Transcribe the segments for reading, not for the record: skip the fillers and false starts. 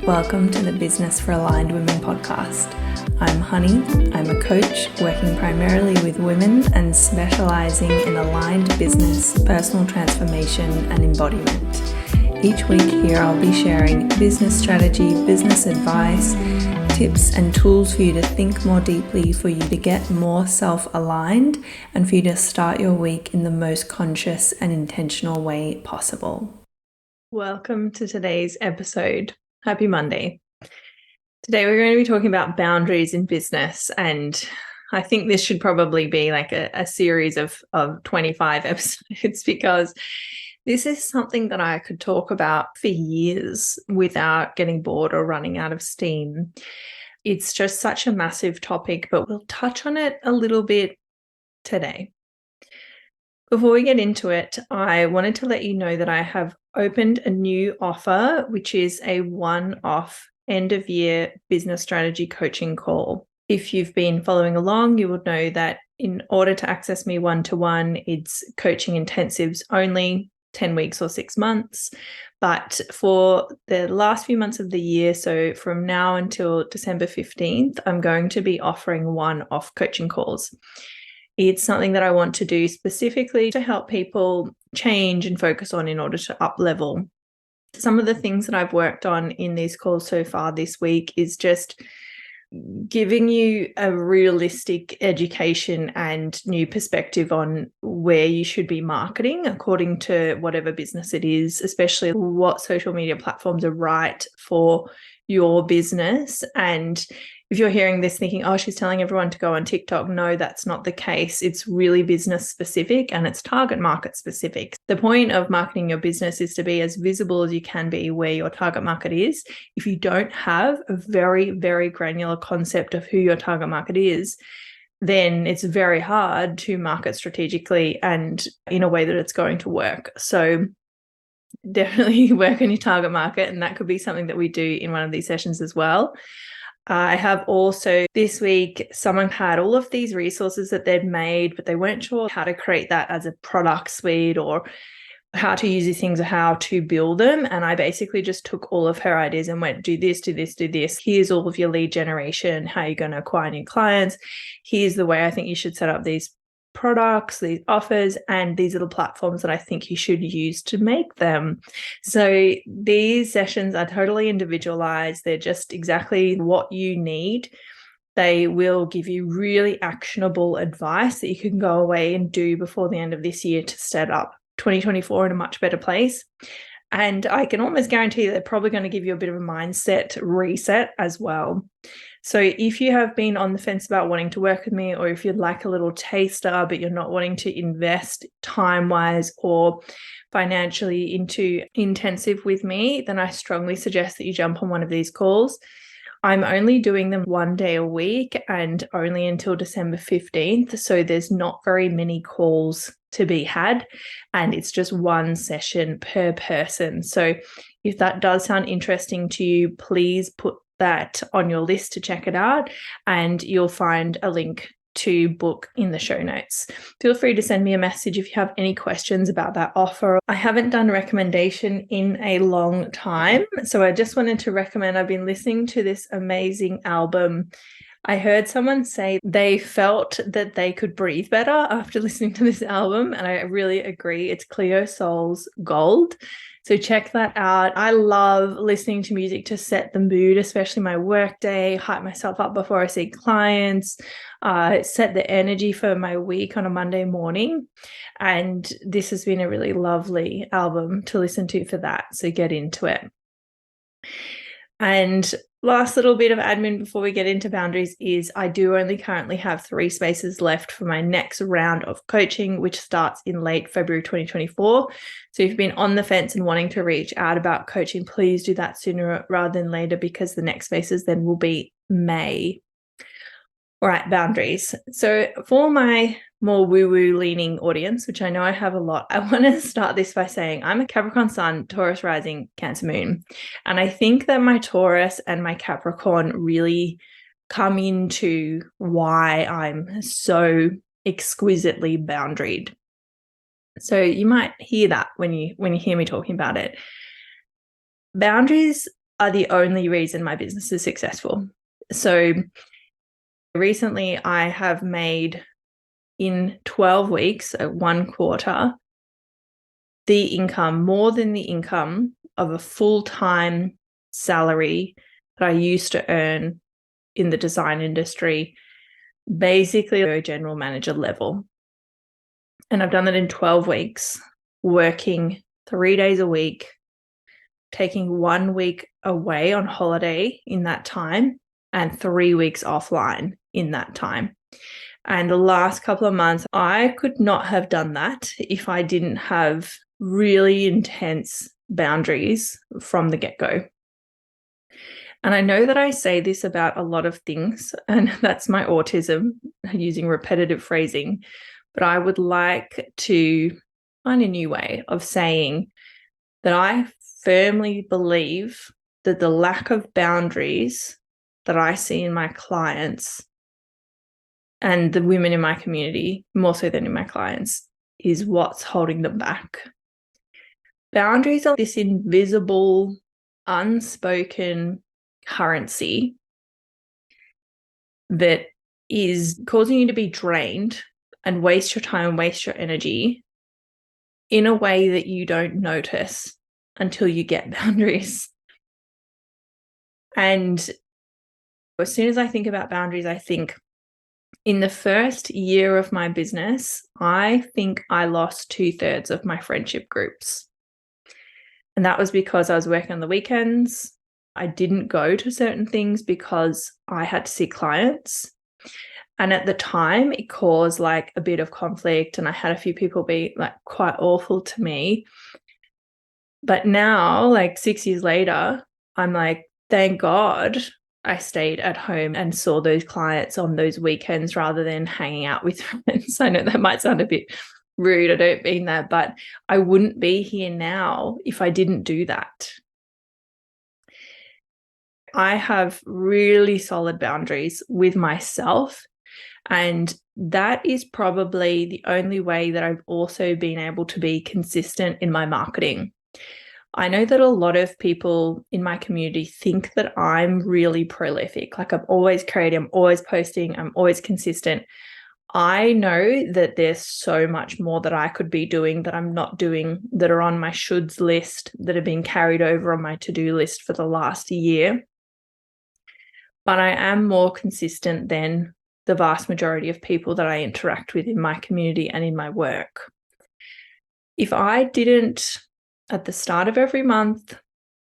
Welcome to the Business for Aligned Women podcast. I'm Honey. I'm a coach working primarily with women and specializing in aligned business, personal transformation, and embodiment. Each week here I'll be sharing business strategy, business advice, tips and tools for you to think more deeply, for you to get more self-aligned, and for you to start your week in the most conscious and intentional way possible. Welcome to today's episode. Happy Monday. Today we're going to be talking about boundaries in business, and I think this should probably be like a series of 25 episodes because this is something that I could talk about for years without getting bored or running out of steam. It's just such a massive topic, but we'll touch on it a little bit today. Before we get into it, I wanted to let you know that I have opened a new offer, which is a one-off end-of-year business strategy coaching call. If you've been following along, you would know that in order to access me one-to-one, it's coaching intensives only, 10 weeks or 6 months. But for the last few months of the year, so from now until December 15th, I'm going to be offering one-off coaching calls. It's something that I want to do specifically to help people change and focus on in order to up-level. Some of the things that I've worked on in these calls so far this week is just giving you a realistic education and new perspective on where you should be marketing according to whatever business it is, especially what social media platforms are right for your business. And if you're hearing this thinking, oh, she's telling everyone to go on TikTok, no, that's not the case. It's really business specific and it's target market specific. The point of marketing your business is to be as visible as you can be where your target market is. If you don't have a very, very granular concept of who your target market is, then it's very hard to market strategically and in a way that it's going to work. So definitely work on your target market, and that could be something that we do in one of these sessions as well. I have also this week, someone had all of these resources that they'd made, but they weren't sure how to create that as a product suite or how to use these things or how to build them. And I basically just took all of her ideas and went, do this, do this, do this. Here's all of your lead generation, how you're going to acquire new clients. Here's the way I think you should set up these products, these offers, and these are the platforms that I think you should use to make them. So these sessions are totally individualized. They're just exactly what you need. They will give you really actionable advice that you can go away and do before the end of this year to set up 2024 in a much better place. And I can almost guarantee they're probably going to give you a bit of a mindset reset as well. So if you have been on the fence about wanting to work with me, or if you'd like a little taster, but you're not wanting to invest time-wise or financially into intensive with me, then I strongly suggest that you jump on one of these calls. I'm only doing them one day a week and only until December 15th. So there's not very many calls to be had, and it's just one session per person. So if that does sound interesting to you, please put that on your list to check it out, and you'll find a link to book in the show notes. Feel free to send me a message if you have any questions about that offer. I haven't done a recommendation in a long time, so I just wanted to recommend, I've been listening to this amazing album. I heard someone say they felt that they could breathe better after listening to this album, and I really agree. It's Cleo Sol's Gold. So check that out. I love listening to music to set the mood, especially my work day, hype myself up before I see clients, set the energy for my week on a Monday morning. And this has been a really lovely album to listen to for that. So get into it. And last little bit of admin before we get into boundaries is I do only currently have 3 spaces left for my next round of coaching, which starts in late February 2024. So if you've been on the fence and wanting to reach out about coaching, please do that sooner rather than later, because the next spaces then will be May. All right, boundaries. So for my more woo-woo leaning audience, which I know I have a lot, I want to start this by saying I'm a Capricorn Sun, Taurus rising, Cancer moon. And I think that my Taurus and my Capricorn really come into why I'm so exquisitely boundaried. So you might hear that when you hear me talking about it. Boundaries are the only reason my business is successful. So recently I have made, in 12 weeks, so 1/4, the income, more than the income of a full-time salary that I used to earn in the design industry, basically a general manager level. And I've done that in 12 weeks, working 3 days a week, taking 1 week away on holiday in that time, and 3 weeks offline in that time. And the last couple of months, I could not have done that if I didn't have really intense boundaries from the get-go. And I know that I say this about a lot of things, and that's my autism, using repetitive phrasing, but I would like to find a new way of saying that I firmly believe that the lack of boundaries that I see in my clients and the women in my community, more so than in my clients, is what's holding them back. Boundaries are this invisible, unspoken currency that is causing you to be drained and waste your time, waste your energy in a way that you don't notice until you get boundaries. And as soon as I think about boundaries, I think in the first year of my business, I think I lost 2/3 of my friendship groups. And that was because I was working on the weekends. I didn't go to certain things because I had to see clients. And at the time, it caused like a bit of conflict, and I had a few people be like quite awful to me. But now, like 6 years later, I'm like, thank God I stayed at home and saw those clients on those weekends rather than hanging out with friends. I know that might sound a bit rude. I don't mean that, but I wouldn't be here now if I didn't do that. I have really solid boundaries with myself, and that is probably the only way that I've also been able to be consistent in my marketing. I know that a lot of people in my community think that I'm really prolific, like I'm always creating, I'm always posting, I'm always consistent. I know that there's so much more that I could be doing that I'm not doing, that are on my shoulds list, that have been carried over on my to-do list for the last year. But I am more consistent than the vast majority of people that I interact with in my community and in my work. If I didn't, at the start of every month,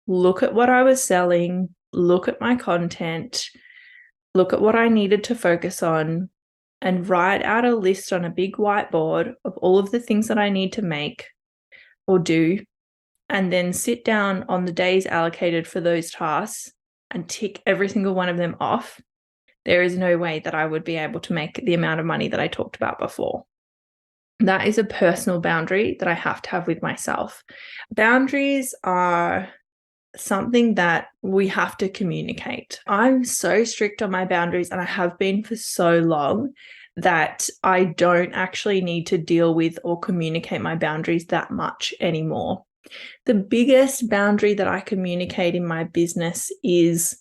look at what I was selling, look at my content, look at what I needed to focus on, and write out a list on a big whiteboard of all of the things that I need to make or do, and then sit down on the days allocated for those tasks and tick every single one of them off, there is no way that I would be able to make the amount of money that I talked about before. That is a personal boundary that I have to have with myself. Boundaries are something that we have to communicate. I'm so strict on my boundaries, and I have been for so long, that I don't actually need to deal with or communicate my boundaries that much anymore. The biggest boundary that I communicate in my business is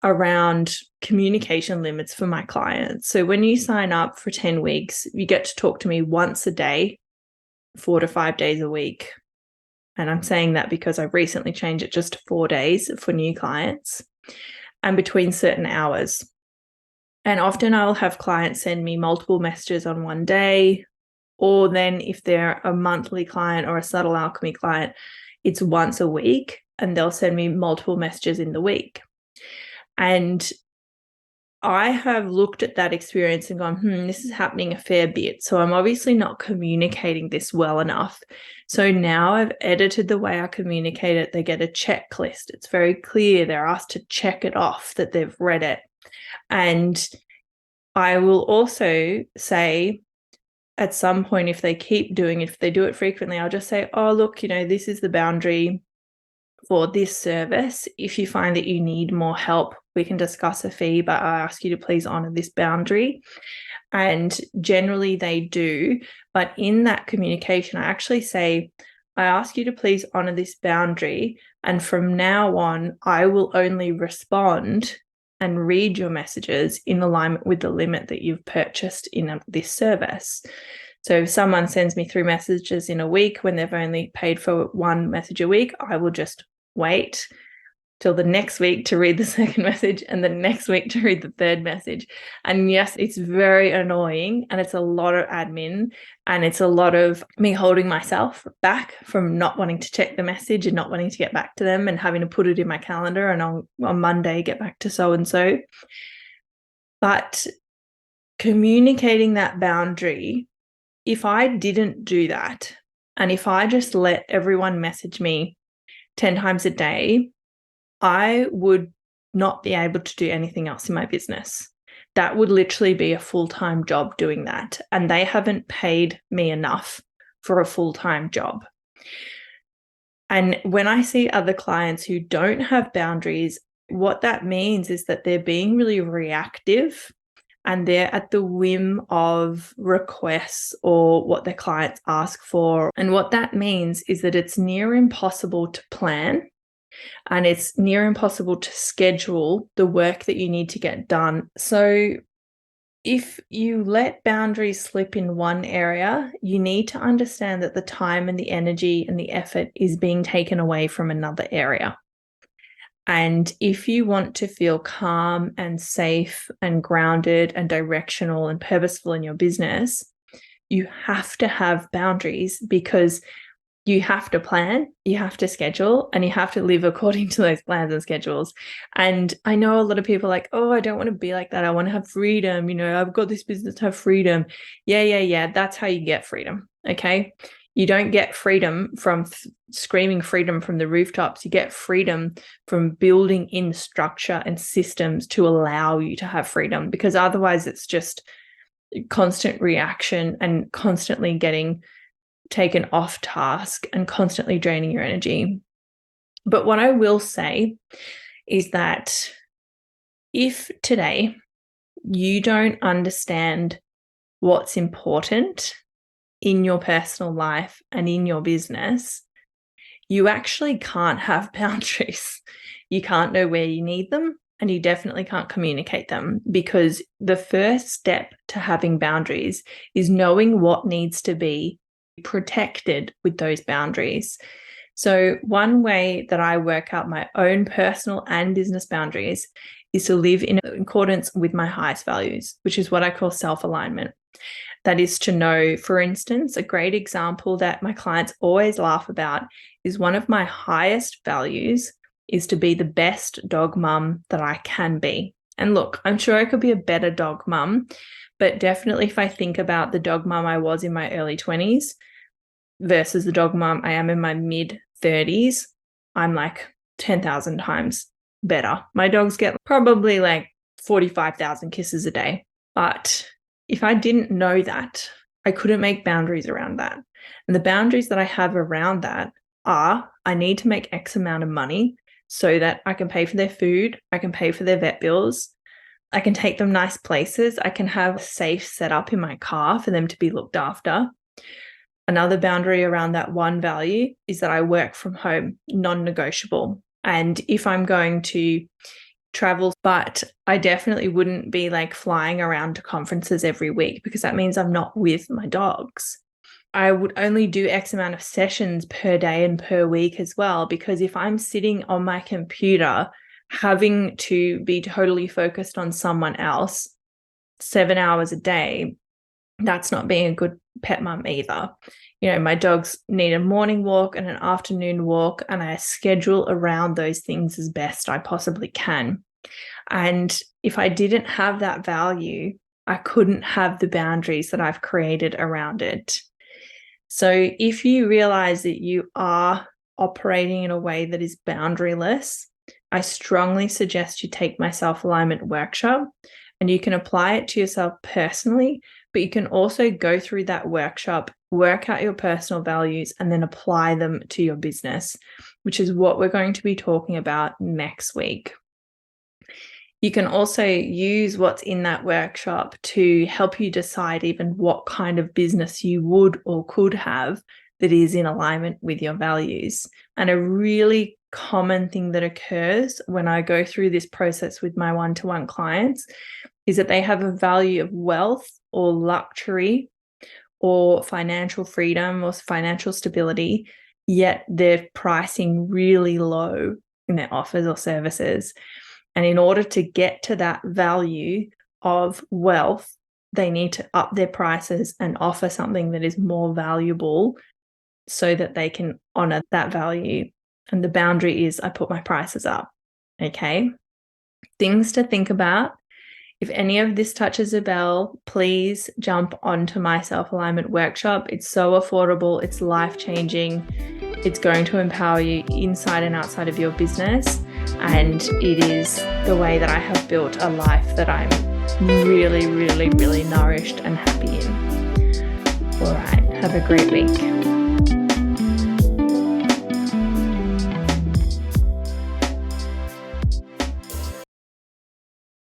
around communication limits for my clients. So when you sign up for 10 weeks, you get to talk to me once a day, 4 to 5 days a week. And I'm saying that because I recently changed it just to 4 days for new clients, and between certain hours. And often I'll have clients send me multiple messages on one day, or then if they're a monthly client or a Subtle Alchemy client, it's once a week, and they'll send me multiple messages in the week. And I have looked at that experience and gone, this is happening a fair bit. So I'm obviously not communicating this well enough. So now I've edited the way I communicate it. They get a checklist. It's very clear. They're asked to check it off that they've read it. And I will also say, at some point, if they keep doing it, if they do it frequently, I'll just say, oh, look, this is the boundary for this service. If you find that you need more help, we can discuss a fee, but I ask you to please honor this boundary. And generally they do. But in that communication, I actually say, I ask you to please honor this boundary. And from now on, I will only respond and read your messages in alignment with the limit that you've purchased in this service. So if someone sends me 3 messages in a week when they've only paid for 1 message a week, I will just wait till the next week to read the second message and the next week to read the 3rd message. And yes, it's very annoying and it's a lot of admin and it's a lot of me holding myself back from not wanting to check the message and not wanting to get back to them and having to put it in my calendar and on Monday get back to so-and-so. But communicating that boundary, if I didn't do that and if I just let everyone message me 10 times a day, I would not be able to do anything else in my business. That would literally be a full-time job doing that. And they haven't paid me enough for a full-time job. And when I see other clients who don't have boundaries, what that means is that they're being really reactive and they're at the whim of requests or what their clients ask for. And what that means is that it's near impossible to plan. And it's near impossible to schedule the work that you need to get done. So if you let boundaries slip in one area, you need to understand that the time and the energy and the effort is being taken away from another area. And if you want to feel calm and safe and grounded and directional and purposeful in your business, you have to have boundaries because you have to plan, you have to schedule, and you have to live according to those plans and schedules. And I know a lot of people are like, oh, I don't want to be like that. I want to have freedom. You know, I've got this business to have freedom. Yeah. That's how you get freedom. Okay. You don't get freedom from screaming freedom from the rooftops. You get freedom from building in structure and systems to allow you to have freedom, because otherwise it's just constant reaction and constantly getting taken off task and constantly draining your energy. But what I will say is that if today you don't understand what's important in your personal life and in your business, you actually can't have boundaries. You can't know where you need them, and you definitely can't communicate them, because the first step to having boundaries is knowing what needs to be protected with those boundaries. So one way that I work out my own personal and business boundaries is to live in accordance with my highest values, which is what I call self-alignment. That is to know, for instance, a great example that my clients always laugh about is one of my highest values is to be the best dog mum that I can be. And look, I'm sure I could be a better dog mum, but definitely if I think about the dog mum I was in my early 20s versus the dog mum I am in my mid 30s, I'm like 10,000 times better. My dogs get probably like 45,000 kisses a day. But if I didn't know that, I couldn't make boundaries around that. And the boundaries that I have around that are, I need to make X amount of money so that I can pay for their food, I can pay for their vet bills, I can take them nice places, I can have a safe setup in my car for them to be looked after. Another boundary around that one value is that I work from home, non-negotiable. And if I'm going to travel, but I definitely wouldn't be like flying around to conferences every week, because that means I'm not with my dogs. I would only do X amount of sessions per day and per week as well, because if I'm sitting on my computer having to be totally focused on someone else 7 hours a day, that's not being a good pet mum either. You know, my dogs need a morning walk and an afternoon walk, and I schedule around those things as best I possibly can. And if I didn't have that value, I couldn't have the boundaries that I've created around it. So if you realize that you are operating in a way that is boundaryless, I strongly suggest you take my self-alignment workshop, and you can apply it to yourself personally, but you can also go through that workshop, work out your personal values, and then apply them to your business, which is what we're going to be talking about next week. You can also use what's in that workshop to help you decide even what kind of business you would or could have that is in alignment with your values. And a really common thing that occurs when I go through this process with my one-to-one clients is that they have a value of wealth or luxury or financial freedom or financial stability, yet they're pricing really low in their offers or services. And in order to get to that value of wealth, they need to up their prices and offer something that is more valuable so that they can honor that value. And the boundary is I put my prices up. Okay. Things to think about. If any of this touches a bell, please jump onto my self-alignment workshop. It's so affordable. It's life-changing. It's going to empower you inside and outside of your business. And it is the way that I have built a life that I'm really, really, really nourished and happy in. All right. Have a great week.